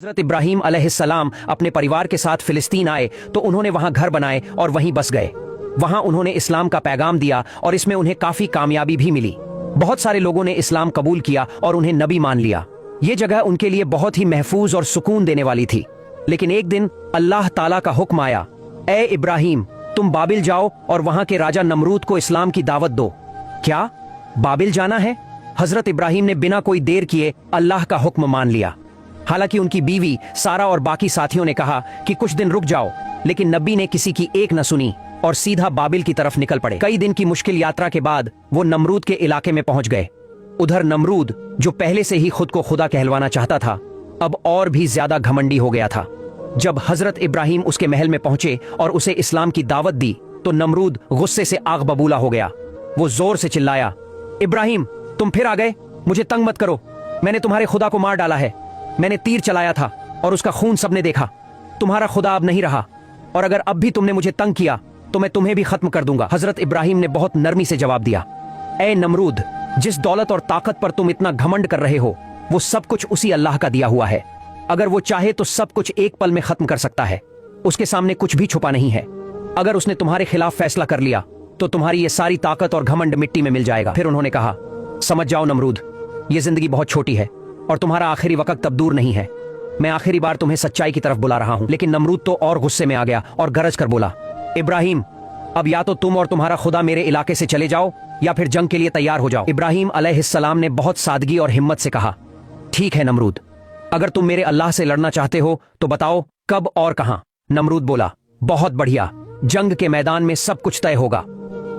हजरत इब्राहीम अलैहिस्सलाम अपने परिवार के साथ फिलिस्तीन आए तो उन्होंने वहां घर बनाए और वहीं बस गए। वहां उन्होंने इस्लाम का पैगाम दिया और इसमें उन्हें काफी कामयाबी भी मिली। बहुत सारे लोगों ने इस्लाम कबूल किया और उन्हें नबी मान लिया। ये जगह उनके लिए बहुत ही महफूज और सुकून देने वाली थी। लेकिन एक दिन अल्लाह ताला का हुक्म आया, ए इब्राहीम, तुम बाबिल जाओ और वहां के राजा नमरूद को इस्लाम की दावत दो। क्या बाबिल जाना है? हजरत इब्राहीम ने बिना कोई देर किए अल्लाह का हुक्म मान लिया। हालांकि उनकी बीवी सारा और बाकी साथियों ने कहा कि कुछ दिन रुक जाओ, लेकिन नबी ने किसी की एक न सुनी और सीधा बाबिल की तरफ निकल पड़े। कई दिन की मुश्किल यात्रा के बाद वो नमरूद के इलाके में पहुंच गए। उधर नमरूद, जो पहले से ही खुद को खुदा कहलवाना चाहता था, अब और भी ज्यादा घमंडी हो गया था। जब हजरत इब्राहीम उसके महल में पहुंचे और उसे इस्लाम की दावत दी तो नमरूद गुस्से से आग बबूला हो गया। वो जोर से चिल्लाया, इब्राहीम, तुम फिर आ गए? मुझे तंग मत करो। मैंने तुम्हारे खुदा को मार डाला है। मैंने तीर चलाया था और उसका खून सबने देखा। तुम्हारा खुदा अब नहीं रहा और अगर अब भी तुमने मुझे तंग किया तो मैं तुम्हें भी खत्म कर दूंगा। हजरत इब्राहीम ने बहुत नरमी से जवाब दिया, ए नमरूद, जिस दौलत और ताकत पर तुम इतना घमंड कर रहे हो वो सब कुछ उसी अल्लाह का दिया हुआ है। अगर वो चाहे तो सब कुछ एक पल में खत्म कर सकता है। उसके सामने कुछ भी छुपा नहीं है। अगर उसने तुम्हारे खिलाफ फैसला कर लिया तो तुम्हारी ये सारी ताकत और घमंड मिट्टी में मिल जाएगा। फिर उन्होंने कहा, समझ जाओ नमरूद, ये जिंदगी बहुत छोटी है और तुम्हारा आखिरी वक्त तब दूर नहीं है। मैं आखिरी बार तुम्हें सच्चाई की तरफ बुला रहा हूं। लेकिन नमरूद तो और गुस्से में आ गया और गरज कर बोला, इब्राहीम, अब या तो तुम और तुम्हारा खुदा मेरे इलाके से चले जाओ या फिर जंग के लिए तैयार हो जाओ। इब्राहीम अलैहिस्सलाम ने बहुत सादगी और हिम्मत से कहा, ठीक है नमरूद, अगर तुम मेरे अल्लाह से लड़ना चाहते हो तो बताओ कब और कहां। नमरूद बोला, बहुत बढ़िया, जंग के मैदान में सब कुछ तय होगा।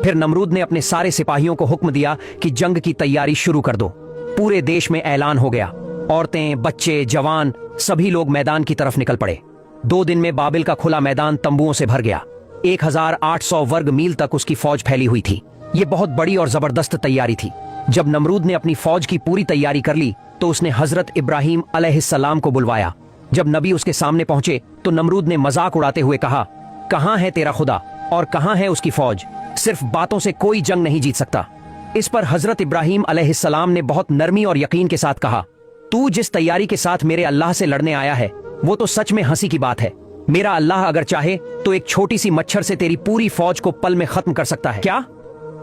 फिर नमरूद ने अपने सारे सिपाहियों को हुक्म दिया कि जंग की तैयारी शुरू कर दो। पूरे देश में ऐलान हो गया। औरतें, बच्चे, जवान सभी लोग मैदान की तरफ निकल पड़े। 2 दिन में बाबिल का खुला मैदान तंबुओं से भर गया। 1800 वर्ग मील तक उसकी फौज फैली हुई थी। ये बहुत बड़ी और जबरदस्त तैयारी थी। जब नमरूद ने अपनी फौज की पूरी तैयारी कर ली तो उसने हजरत इब्राहीम अलैहिस्सलाम को बुलवाया। जब नबी उसके सामने पहुंचे तो नमरूद ने मजाक उड़ाते हुए कहा, कहां है तेरा खुदा और कहां है उसकी फौज? सिर्फ बातों से कोई जंग नहीं जीत सकता। इस पर हजरत इब्राहीम अलैहिस्सलाम ने बहुत नरमी और यकीन के साथ कहा, तू जिस तैयारी के साथ मेरे अल्लाह से लड़ने आया है वो तो सच में हंसी की बात है। मेरा अल्लाह अगर चाहे तो एक छोटी सी मच्छर से तेरी पूरी फौज को पल में खत्म कर सकता है। क्या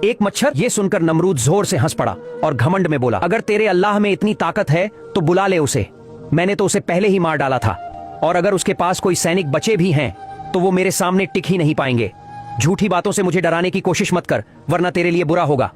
एक मच्छर? ये सुनकर नमरूद जोर से हंस पड़ा और घमंड में बोला, अगर तेरे अल्लाह में इतनी ताकत है तो बुला ले उसे। मैंने तो उसे पहले ही मार डाला था और अगर उसके पास कोई सैनिक बचे भी हैं तो वो मेरे सामने टिक ही नहीं पाएंगे। झूठी बातों से मुझे डराने की कोशिश मत कर, वरना तेरे लिए बुरा होगा।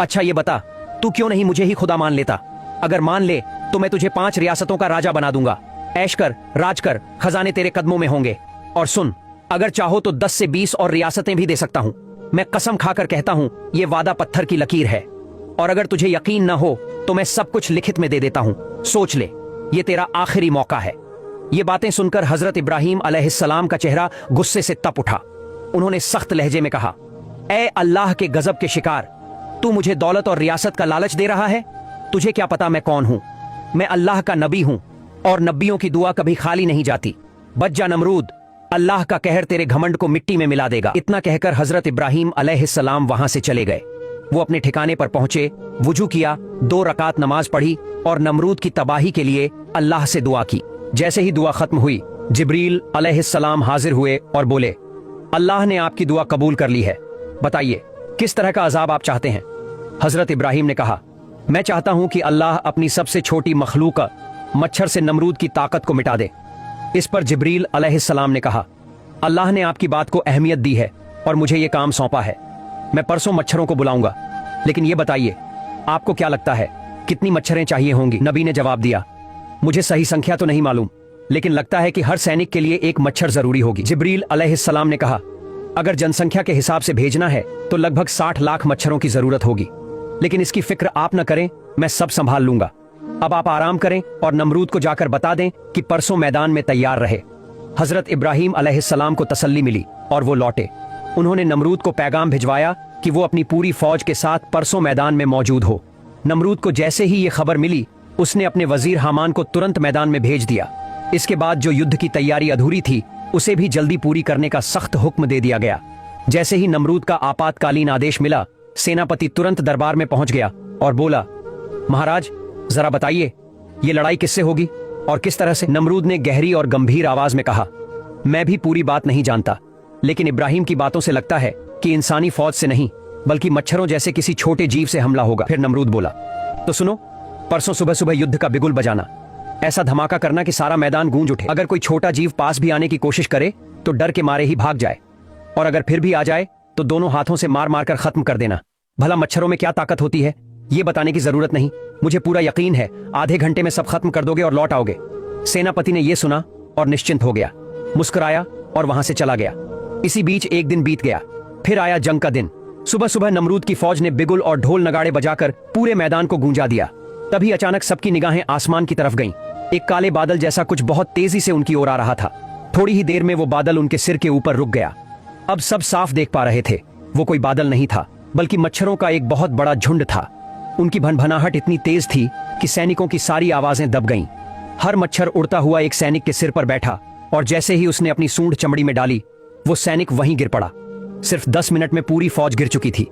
अच्छा ये बता, तू क्यों नहीं मुझे ही खुदा मान लेता? अगर मान ले तो मैं तुझे 5 रियासतों का राजा बना दूंगा। ऐश कर, राज कर, खजाने तेरे कदमों में होंगे। और सुन, अगर चाहो तो 10 से 20 और रियासतें भी दे सकता हूं। मैं कसम खाकर कहता हूं, ये वादा पत्थर की लकीर है। और अगर तुझे यकीन न हो तो मैं सब कुछ लिखित में दे देता हूं। सोच ले, ये तेरा आखिरी मौका है। ये बातें सुनकर हजरत इब्राहीम अलैहिस्सलाम का चेहरा गुस्से से तप उठा। उन्होंने सख्त लहजे में कहा, ए अल्लाह के गजब के शिकार, तू मुझे दौलत और रियासत का लालच दे रहा है? तुझे क्या पता मैं कौन हूं? मैं अल्लाह का नबी हूं और नबियों की दुआ कभी खाली नहीं जाती। बच जा नमरूद, अल्लाह का कहर तेरे घमंड को मिट्टी में मिला देगा। इतना कहकर हजरत इब्राहीम अलैहिस्सलाम वहां से चले गए। वो अपने ठिकाने पर पहुंचे, वुजू किया, 2 रकात नमाज पढ़ी और नमरूद की तबाही के लिए अल्लाह से दुआ की। जैसे ही दुआ खत्म हुई, जिब्रील अलैहिस्सलाम हाजिर हुए और बोले, अल्लाह ने आपकी दुआ कबूल कर ली है। बताइए किस तरह का अजाब आप चाहते हैं? हजरत इब्राहीम ने कहा, मैं चाहता हूं कि अल्लाह अपनी सबसे छोटी मखलूक मच्छर से नमरूद की ताकत को मिटा दे। इस पर जिब्रील अलैहिस्सलाम ने कहा, अल्लाह ने आपकी बात को अहमियत दी है और मुझे ये काम सौंपा है। मैं परसों मच्छरों को बुलाऊंगा, लेकिन ये बताइए आपको क्या लगता है कितनी मच्छरें चाहिए होंगी? नबी ने जवाब दिया, मुझे सही संख्या तो नहीं मालूम, लेकिन लगता है कि हर सैनिक के लिए 1 मच्छर जरूरी होगी। जिब्रील अलैहिस्सलाम ने कहा, अगर जनसंख्या के हिसाब से भेजना है तो लगभग 60 लाख मच्छरों की जरूरत होगी, लेकिन इसकी फिक्र आप न करें, मैं सब संभाल लूंगा। अब आप आराम करें और नमरूद को जाकर बता दें कि परसों मैदान में तैयार रहे। हजरत इब्राहीम अलैहिस्सलाम को तसल्ली मिली और वो लौटे। उन्होंने नमरूद को पैगाम भिजवाया कि वो अपनी पूरी फौज के साथ परसों मैदान में मौजूद हो। नमरूद को जैसे ही ये खबर मिली उसने अपने वजीर हामान को तुरंत मैदान में भेज दिया। इसके बाद जो युद्ध की तैयारी अधूरी थी उसे भी जल्दी पूरी करने का सख्त हुक्म दे दिया गया। जैसे ही नमरूद का आपातकालीन आदेश मिला, सेनापति तुरंत दरबार में पहुंच गया और बोला, महाराज जरा बताइए ये लड़ाई किससे होगी? और किस तरह से? नमरूद ने गहरी और गंभीर आवाज में कहा, मैं भी पूरी बात नहीं जानता, लेकिन इब्राहिम की बातों से लगता है कि इंसानी फौज से नहीं बल्कि मच्छरों जैसे किसी छोटे जीव से हमला होगा। फिर नमरूद बोला, तो सुनो, परसों सुबह सुबह युद्ध का बिगुल बजाना, ऐसा धमाका करना कि सारा मैदान गूंज उठे। अगर कोई छोटा जीव पास भी आने की कोशिश करे तो डर के मारे ही भाग जाए, और अगर फिर भी आ जाए तो दोनों हाथों से मार मार कर खत्म कर देना। भला मच्छरों में क्या ताकत होती है ये बताने की जरूरत नहीं, मुझे पूरा यकीन है आधे घंटे में सब खत्म कर दोगे और लौट आओगे। सेनापति ने यह सुना और निश्चिंत हो गया, मुस्कुराया और वहां से चला गया। इसी बीच एक दिन बीत गया, फिर आया जंग का दिन। सुबह सुबह नमरूद की फौज ने बिगुल और ढोल नगाड़े बजाकर पूरे मैदान को गूंजा दिया। तभी अचानक सबकी निगाहें आसमान की तरफ गईं। एक काले बादल जैसा कुछ बहुत तेजी से उनकी ओर आ रहा था। थोड़ी ही देर में वो बादल उनके सिर के ऊपर रुक गया। अब सब साफ देख पा रहे थे, वो कोई बादल नहीं था बल्कि मच्छरों का एक बहुत बड़ा झुंड था। उनकी भनभनाहट इतनी तेज थी कि सैनिकों की सारी आवाजें दब गईं। हर मच्छर उड़ता हुआ एक सैनिक के सिर पर बैठा और जैसे ही उसने अपनी सूंड चमड़ी में डाली वो सैनिक वहीं गिर पड़ा। सिर्फ 10 मिनट में पूरी फौज गिर चुकी थी।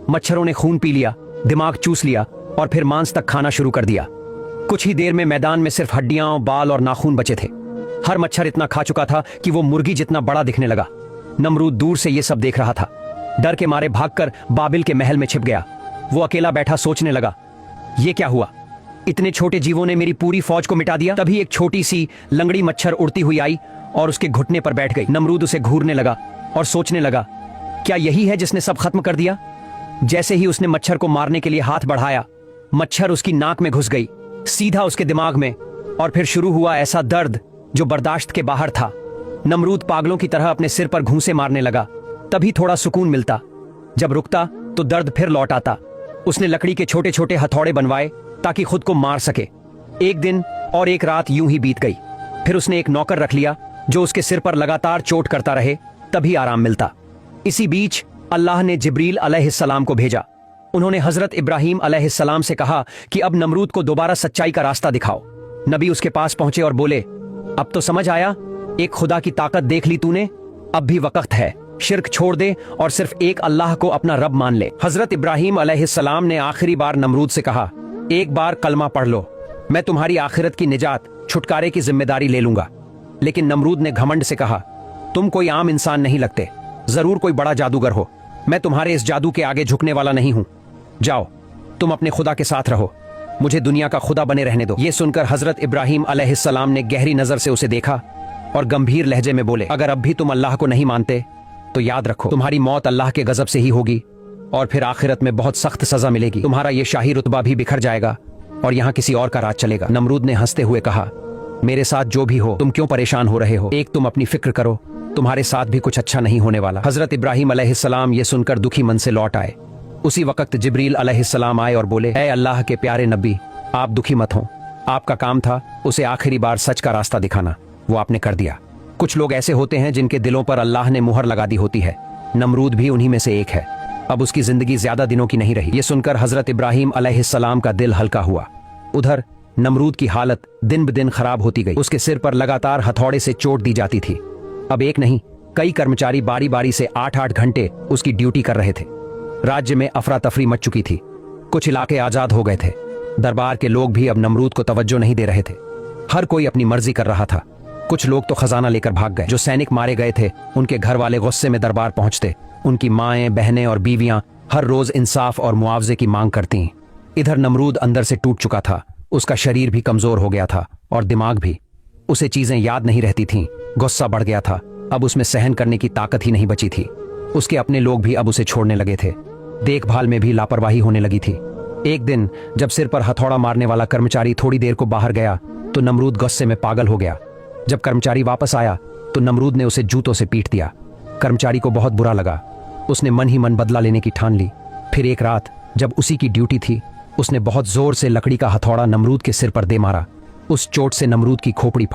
मच्छरों ने खून पी लिया, दिमाग चूस लिया और फिर मांस तक खाना शुरू कर दिया। कुछ ही देर में मैदान में सिर्फ हड्डियां, बाल और नाखून बचे थे। हर मच्छर इतना खा चुका था कि वो मुर्गी जितना बड़ा दिखने लगा। नमरूद दूर से ये सब देख रहा था। डर के मारे भागकर बाबिल के महल में छिप गया। वो अकेला बैठा सोचने लगा, ये क्या हुआ? इतने छोटे जीवों ने मेरी पूरी फौज को मिटा दिया। तभी एक छोटी सी लंगड़ी मच्छर उड़ती हुई आई और उसके घुटने पर बैठ गई। नमरूद उसे घूरने लगा और सोचने लगा, क्या यही है जिसने सब खत्म कर दिया? जैसे ही उसने मच्छर को मारने के लिए हाथ बढ़ाया, मच्छर उसकी नाक में घुस गई, सीधा उसके दिमाग में, और फिर शुरू हुआ ऐसा दर्द जो बर्दाश्त के बाहर था। नमरूद पागलों की तरह अपने सिर पर घूंसे मारने लगा। तभी थोड़ा सुकून मिलता। जब रुकता तो दर्द फिर लौट आता। उसने लकड़ी के छोटे छोटे हथौड़े बनवाए ताकि खुद को मार सके। एक दिन और एक रात यूं ही बीत गई। फिर उसने एक नौकर रख लिया जो उसके सिर पर लगातार चोट करता रहे, तभी आराम मिलता। इसी बीच अल्लाह ने जिब्रील अलैहिस्सलाम को भेजा। उन्होंने हजरत इब्राहीम अलैहिस्सलाम से कहा कि अब नमरूद को दोबारा सच्चाई का रास्ता दिखाओ। नबी उसके पास पहुंचे और बोले, अब तो समझ आया, एक खुदा की ताकत देख ली तूने, अब भी वक्त है, शिर्क छोड़ दे और सिर्फ एक अल्लाह को अपना रब मान ले। हजरत इब्राहीम अलैहिस्सलाम ने आखिरी बार नमरूद से कहा, एक बार कलमा पढ़ लो, मैं तुम्हारी आखिरत की निजात, छुटकारे की जिम्मेदारी ले लूंगा। लेकिन नमरूद ने घमंड से कहा, तुम कोई आम इंसान नहीं लगते, जरूर कोई बड़ा जादूगर हो। मैं तुम्हारे इस जादू के आगे झुकने वाला नहीं हूं। जाओ, तुम अपने खुदा के साथ रहो, मुझे दुनिया का खुदा बने रहने दो। यह सुनकर हजरत इब्राहीम अलैहिस्सलाम ने गहरी नजर से उसे देखा और गंभीर लहजे में बोले, अगर अब भी तुम अल्लाह को नहीं मानते तो याद रखो, तुम्हारी मौत अल्लाह के गजब से ही होगी और फिर आखिरत में बहुत सख्त सजा मिलेगी। तुम्हारा ये शाही रुतबा भी बिखर जाएगा और यहाँ किसी और का राज चलेगा। नमरूद ने हंसते हुए कहा, मेरे साथ जो भी हो, तुम क्यों परेशान हो रहे हो? एक तुम अपनी फिक्र करो, तुम्हारे साथ भी कुछ अच्छा नहीं होने वाला। हजरत इब्राहीम अलैहिस्सलाम ये सुनकर दुखी मन से लौट आए। उसी वक्त जिब्रील अलैहिस्सलाम आए और बोले, ऐ अल्लाह के प्यारे नबी, आप दुखी मत हो, आपका काम था उसे आखिरी बार सच का रास्ता दिखाना, वो आपने कर दिया। कुछ लोग ऐसे होते हैं जिनके दिलों पर अल्लाह ने मुहर लगा दी होती है, नमरूद भी उन्हीं में से एक है। अब उसकी जिंदगी ज्यादा दिनों की नहीं रही। ये सुनकर हजरत इब्राहीम अलैहिस्सलाम का दिल हल्का हुआ। उधर नमरूद की हालत दिन ब दिन खराब होती गई। उसके सिर पर लगातार हथौड़े से चोट दी जाती थी। अब एक नहीं, कई कर्मचारी बारी बारी से 8-8 घंटे उसकी ड्यूटी कर रहे थे। राज्य में अफरा तफरी मच चुकी थी। कुछ इलाके आजाद हो गए थे। दरबार के लोग भी अब नमरूद को तवज्जो नहीं दे रहे थे। हर कोई अपनी मर्जी कर रहा था। कुछ लोग तो खजाना लेकर भाग गए। जो सैनिक मारे गए थे उनके घर वाले गुस्से में दरबार पहुंचते। उनकी माएं, बहनें और बीवियां हर रोज इंसाफ और मुआवजे की मांग करती। इधर नमरूद अंदर से टूट चुका था। उसका शरीर भी कमजोर हो गया था और दिमाग भी। उसे चीजें याद नहीं रहती थीं। गुस्सा बढ़ गया था। अब उसमें सहन करने की ताकत ही नहीं बची थी। उसके अपने लोग भी अब उसे छोड़ने लगे थे। देखभाल में भी लापरवाही होने लगी थी। एक दिन जब सिर पर हथौड़ा मारने वाला कर्मचारी थोड़ी देर को बाहर गया तो नमरूद गुस्से में पागल हो गया। जब कर्मचारी वापस आया तो नमरूद ने उसे जूतों से पीट दिया। कर्मचारी को बहुत बुरा लगा। उसने मन ही मन बदला लेने की ठान ली। फिर एक रात जब उसी की ड्यूटी थी, उसने बहुत जोर से लकड़ी का हथौड़ा नमरूद के सिर पर दे मारा। उस चोट से नमरूद की खोपड़ी